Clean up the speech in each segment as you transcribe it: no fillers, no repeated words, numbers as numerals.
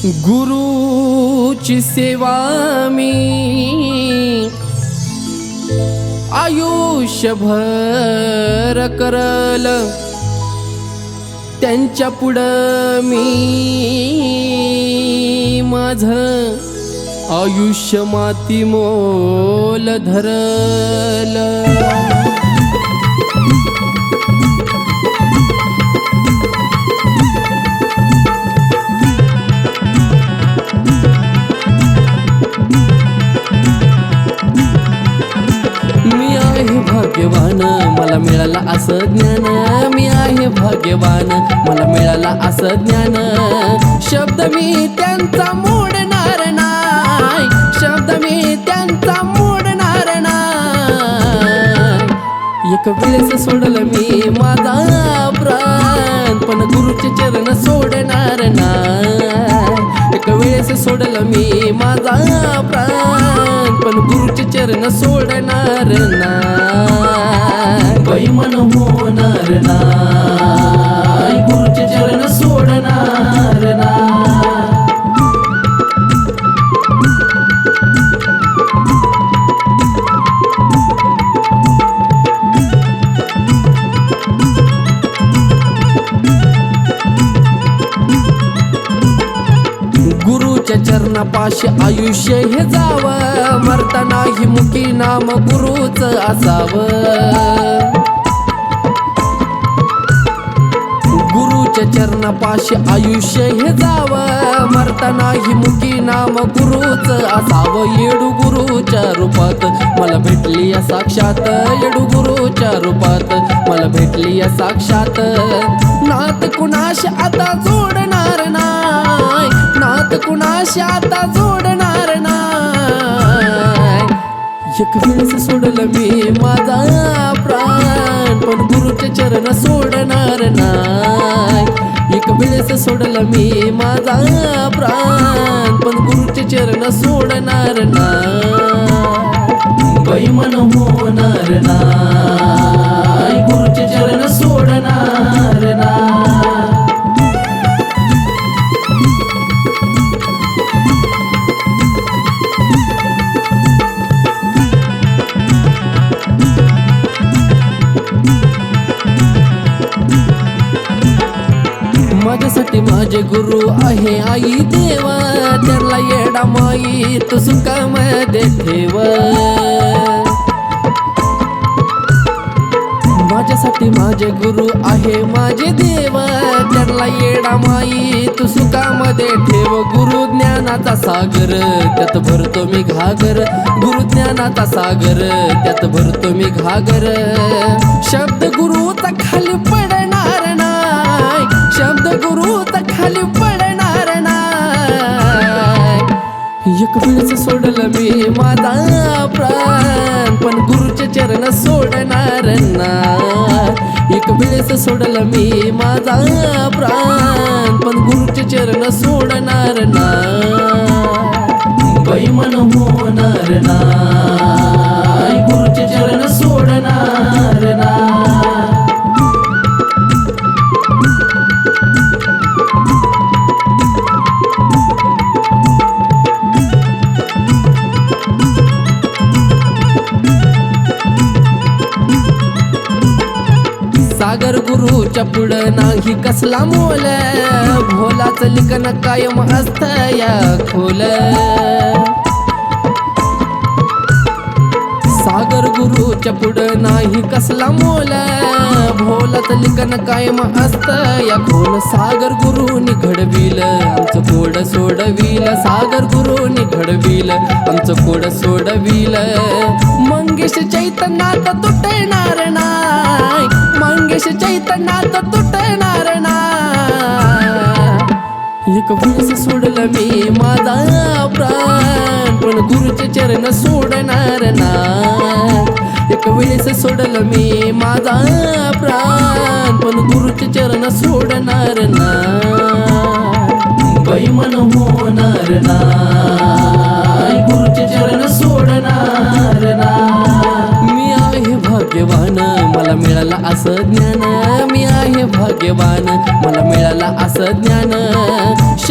गुरुची सेवा मी आयुष्यभर करल, त्यांच्या पुढं मी माझं आयुष्य माती मोल धरल। भाग्यवान मला मिळाला असं ज्ञान, मी आहे भाग्यवान मला मिळाला असं ज्ञान। शब्द मी त्यांचा मोडणार नाही, शब्द मी त्यांचा मोडणार नाही। एक वेळेस सोडलं मी माझा प्राण, पण गुरुचे चरण सोडणार नाही। एक वेळेस सोडलं मी माझा प्राण, पण गुरुचे चरण सोडणार नाही। बैमन होणार नाही, गुरुचे चरण सोडणार नाही। गुरुच्या चरणापाशी आयुष्य हे जावं, मरतानाही मुखी नाम गुरुच असावं। गुरुच्या चरणापाशी आयुष्य हे जावं, मरतानाही मुखी नाम गुरुच असावं। येडू गुरुच्या रूपात मला भेटली या साक्षात, येडू गुरुच्या रूपात मला भेटली या साक्षात। नात कुणाशी आता जोडणार नाही, नात कुणाशी आता जोडणार नाही। एक वेळेस सोडलं मी माझा प्राण, पण गुरुचे चरण सोडणार नाही। एक वेळेस सोडलं मी माझा प्राण, पण गुरुचे चरण सोडणार नाही। बैमन होणार नाही, गुरुचे चरण सोडणार नाही। माझ्यासाठी माझे गुरु आहे आई देवा, त्यांना येडा माई तू सुखामध्ये ठेव। माझ्यासाठी माझे गुरु आहे माझे देवा, त्यांना येडा माई तू सुखामध्ये ठेव। गुरु ज्ञानाचा सागर त्यात भरतो मी घागर, गुरु ज्ञानाचा सागर त्यात भरतो मी घागर। शब्द गुरुचा खाली पडणार नाही, शब्द गुरुचा खाली पडणार नाही। एक वेळेस सोडलं मी माझा प्राण, पण गुरुचे चरण सोडणार नाही। एक वेळेस सोडलं मी माझा प्राण, पण गुरुचे चरण सोडणार नाही। बैमन होणार नाही, गुरुचे चरण सोडणार नाही। सागर गुरुच्या पुढं नाही कसला मोल, भोलाच लिखन कायम असत या खोल। सागर गुरुच्या पुढं नाही कसला मोल, भोलाच लिखन कायम असत या खोल। सागर गुरुनी घडविल आमचं कोड सोडविल, सागर गुरुनी घडविल आमचं कोड सोडविल। मंगेश चैतन्यात तुटणार नाही, मंगेश चैतन्यात तुटणार नाही। एक वेळेस सोडलं मी माझा प्राण, पण गुरुचे चरण सोडणार नाही। एक वेळेस सोडलं मी माझा प्राण, पण गुरुचे चरण सोडणार नाही। बैमन होणार नाही, गुरुचे चरण सोडणार नाही। मी आहे भाग्यवान मला मिळाला असं ज्ञान, मी आहे भाग्यवान मला मिळाला असं ज्ञान।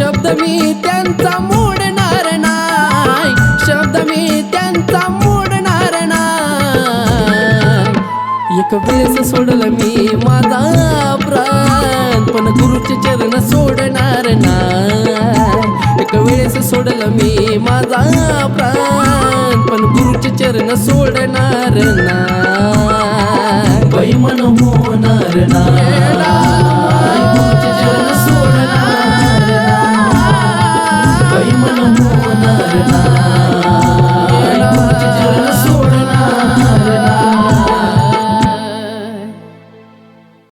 शब्द मी त्यांचा मोडणार नाही, शब्द मी त्यांचा मोडणार नाही. एक वेळेस सोडलं मी माझा प्राण, पण गुरुचे चरण सोडणार नाही. एक वेळेस सोडलं मी माझा प्राण, पण गुरुचे चरण सोडणार नाही. बैमन होणार नाही.